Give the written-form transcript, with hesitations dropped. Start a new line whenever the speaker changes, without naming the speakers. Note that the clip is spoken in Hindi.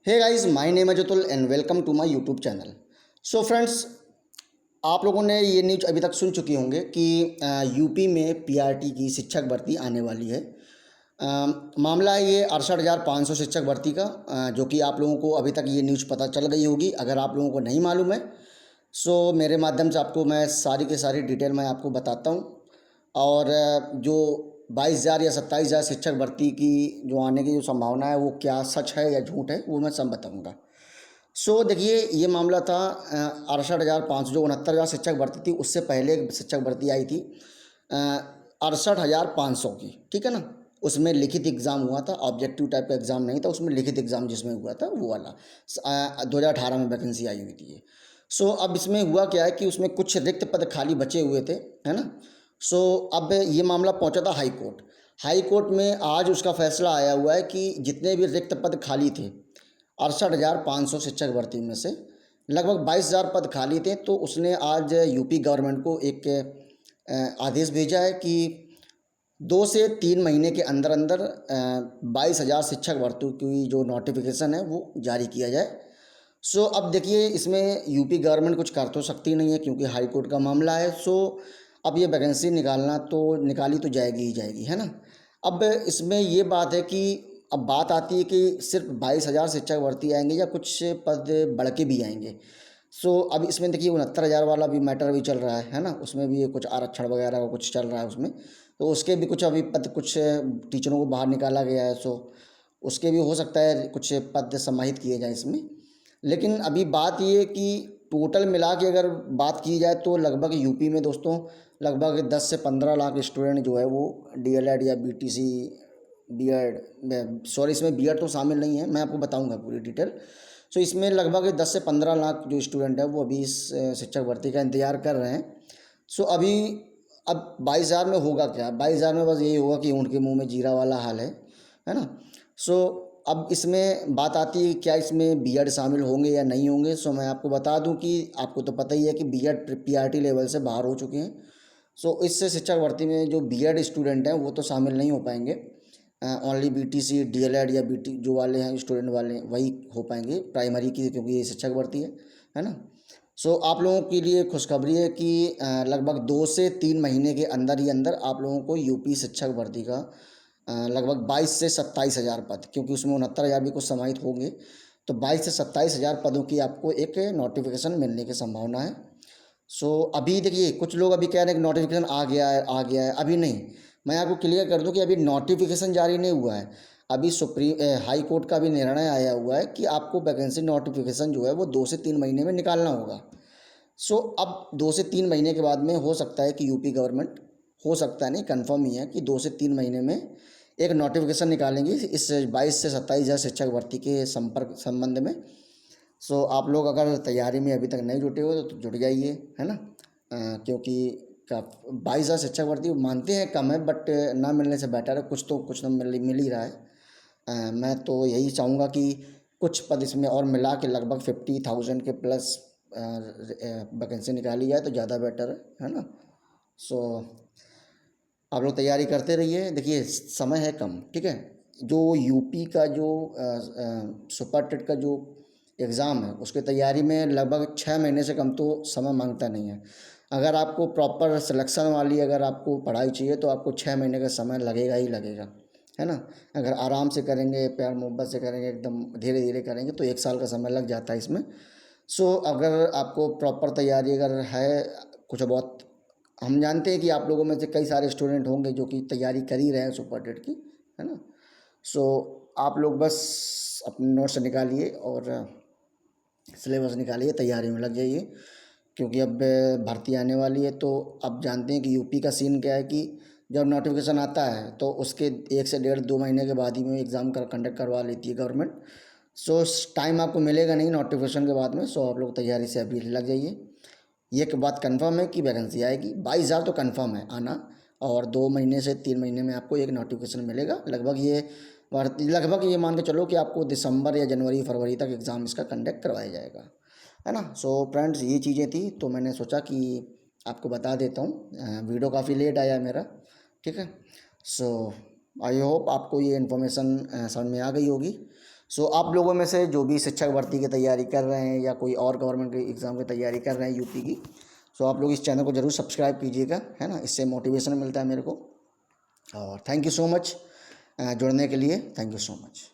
हे गाइस, माय नेम है Jatul and welcome to my YouTube channel. So friends, आप लोगों ने ये न्यूज अभी तक सुन चुके होंगे कि यूपी में पीआरटी की शिक्षक भर्ती आने वाली है। मामला है ये 68,500 शिक्षक भर्ती का, जो कि आप लोगों को अभी तक ये न्यूज़ पता चल गई होगी। अगर आप लोगों को नहीं मालूम है सो मेरे माध्यम से आपको मैं सारी की सारी डिटेल मैं आपको बताता हूँ। और जो 22,000 या 27,000 शिक्षक भर्ती की जो आने की जो संभावना है वो क्या सच है या झूठ है वो मैं सब बताऊंगा। सो देखिए, ये मामला था 68,500 जो 69,000 शिक्षक भर्ती थी, उससे पहले एक शिक्षक भर्ती आई थी 68,500 की, ठीक है ना। उसमें लिखित एग्ज़ाम हुआ था, ऑब्जेक्टिव टाइप का एग्ज़ाम नहीं था, उसमें लिखित एग्ज़ाम जिसमें हुआ था वो वाला 2018 में वैकेंसी आई हुई थी ये। सो अब इसमें हुआ क्या है कि उसमें कुछ रिक्त पद खाली बचे हुए थे, है ना। सो अब ये मामला पहुंचा था हाई कोर्ट। हाई कोर्ट में आज उसका फैसला आया हुआ है कि जितने भी रिक्त पद खाली थे 68,500 शिक्षक भर्ती में से लगभग 22,000 पद खाली थे, तो उसने आज यूपी गवर्नमेंट को एक आदेश भेजा है कि 2 से 3 महीने के अंदर अंदर 22,000 शिक्षक भर्ती की जो नोटिफिकेशन है वो जारी किया जाए। सो अब देखिए, इसमें यूपी गवर्नमेंट कुछ कर तो सकती नहीं है क्योंकि हाई कोर्ट का मामला है। सो अब ये वैकेंसी निकालना तो निकाली तो जाएगी ही जाएगी, है ना। अब इसमें ये बात है कि अब बात आती है कि सिर्फ 22,000 शिक्षक भर्ती आएंगे या कुछ पद बढ़ के भी आएंगे। सो अब इसमें देखिए 69,000 वाला भी मैटर भी चल रहा है ना। उसमें भी कुछ आरक्षण वगैरह का कुछ चल रहा है उसमें, तो उसके भी कुछ अभी पद कुछ टीचरों को बाहर निकाला गया है। सो उसके भी हो सकता है कुछ पद समाहित किए जाए इसमें। लेकिन अभी बात ये कि टोटल मिला के अगर बात की जाए तो लगभग यूपी में दोस्तों लगभग 10 से 15 लाख स्टूडेंट जो है वो डीएलएड या बीटीसी बीएड, सॉरी इसमें बीएड तो शामिल नहीं है, मैं आपको बताऊंगा पूरी डिटेल। सो इसमें लगभग 10 से 15 लाख जो स्टूडेंट है वो अभी इस शिक्षक भर्ती का इंतज़ार कर रहे हैं। सो अभी अब 22,000 में होगा क्या? 22,000 में बस यही होगा कि ऊँट के मुंह में जीरा वाला हाल है ना। सो अब इसमें बात आती है क्या इसमें बीएड शामिल होंगे या नहीं होंगे। सो मैं आपको बता दूं कि आपको तो पता ही है कि बीएड पीआरटी लेवल से बाहर हो चुके हैं। सो इससे शिक्षक भर्ती में जो बीएड स्टूडेंट हैं वो तो शामिल नहीं हो पाएंगे। ओनली बीटीसी डीएलएड या बीटी जो वाले हैं स्टूडेंट वाले वही हो पाएंगे प्राइमरी की, क्योंकि ये शिक्षक भर्ती है ना। सो आप लोगों के लिए खुशखबरी है कि लगभग 2 से 3 महीने के अंदर ही अंदर आप लोगों को यूपी शिक्षक भर्ती का लगभग 22 से 27 हज़ार पद, क्योंकि उसमें 69,000 भी कुछ समाहित होंगे, तो 22 से 27 हज़ार पदों की आपको एक नोटिफिकेशन मिलने की संभावना है। सो अभी देखिए, कुछ लोग अभी कह रहे हैं कि नोटिफिकेशन आ गया है आ गया है। अभी नहीं, मैं आपको क्लियर कर दूं कि अभी नोटिफिकेशन जारी नहीं हुआ है। अभी हाई कोर्ट का भी निर्णय आया हुआ है कि आपको वैकेंसी नोटिफिकेशन जो है वो 2 से 3 महीने में निकालना होगा। सो अब 2 से 3 महीने के बाद में हो सकता है कि यूपी गवर्नमेंट, हो सकता है नहीं कंफर्म ही है कि 2 से 3 महीने में एक नोटिफिकेशन निकालेंगे इस 22 से 27 हज़ार शिक्षक भर्ती के संपर्क संबंध में। सो आप लोग अगर तैयारी में अभी तक नहीं जुटे हो तो जुट जाइए, है ना। क्योंकि का 22,000 शिक्षक भर्ती मानते हैं कम है, बट ना मिलने से बेटर है, कुछ तो कुछ ना मिल ही रहा है। मैं तो यही चाहूँगा कि कुछ पद इसमें और मिला के लगभग 50,000 के प्लस वैकेंसी निकाली जाए तो ज़्यादा बेटर है ना। सो आप लोग तैयारी करते रहिए। देखिए समय है कम, ठीक है। जो यूपी का जो सुपर टेट का जो एग्ज़ाम है उसकी तैयारी में लगभग 6 महीने से कम तो समय मांगता नहीं है। अगर आपको प्रॉपर सिलेक्शन वाली अगर आपको पढ़ाई चाहिए तो आपको 6 महीने का समय लगेगा ही लगेगा, है ना। अगर आराम से करेंगे, प्यार मोहब्बत से करेंगे, एकदम धीरे धीरे करेंगे तो 1 साल का समय लग जाता है इसमें। सो अगर आपको प्रॉपर तैयारी अगर है कुछ बहुत, हम जानते हैं कि आप लोगों में से कई सारे स्टूडेंट होंगे जो कि तैयारी कर ही रहे हैं सुपर टेट की, है ना। सो आप लोग बस अपने नोट्स निकालिए और सिलेबस निकालिए, तैयारी में लग जाइए, क्योंकि अब भर्ती आने वाली है। तो आप जानते हैं कि यूपी का सीन क्या है कि जब नोटिफिकेशन आता है तो उसके 1 से 1.5 2 महीने के बाद ही में एग्ज़ाम का कंडक्ट करवा लेती है गवर्नमेंट। सो टाइम आपको मिलेगा नहीं नोटिफिकेशन के बाद में। सो आप लोग तैयारी से अभी लग जाइए। ये एक बात कंफर्म है कि वैकेंसी आएगी, 22,000 तो कंफर्म है आना, और 2 महीने से 3 महीने में आपको एक नोटिफिकेशन मिलेगा। लगभग ये मान के चलो कि आपको दिसंबर या जनवरी फरवरी तक एग्ज़ाम इसका कंडक्ट करवाया जाएगा, है ना। सो फ्रेंड्स, ये चीज़ें थी तो मैंने सोचा कि आपको बता देता हूँ। वीडियो काफ़ी लेट आया मेरा, ठीक है। सो आई होप आपको ये इन्फॉर्मेशन समझ में आ गई होगी। सो आप लोगों में से जो भी शिक्षक भर्ती की तैयारी कर रहे हैं या कोई और गवर्नमेंट की एग्ज़ाम की तैयारी कर रहे हैं यूपी की, सो आप लोग इस चैनल को ज़रूर सब्सक्राइब कीजिएगा, है ना, इससे मोटिवेशन मिलता है मेरे को। और थैंक यू सो मच जुड़ने के लिए, थैंक यू सो मच।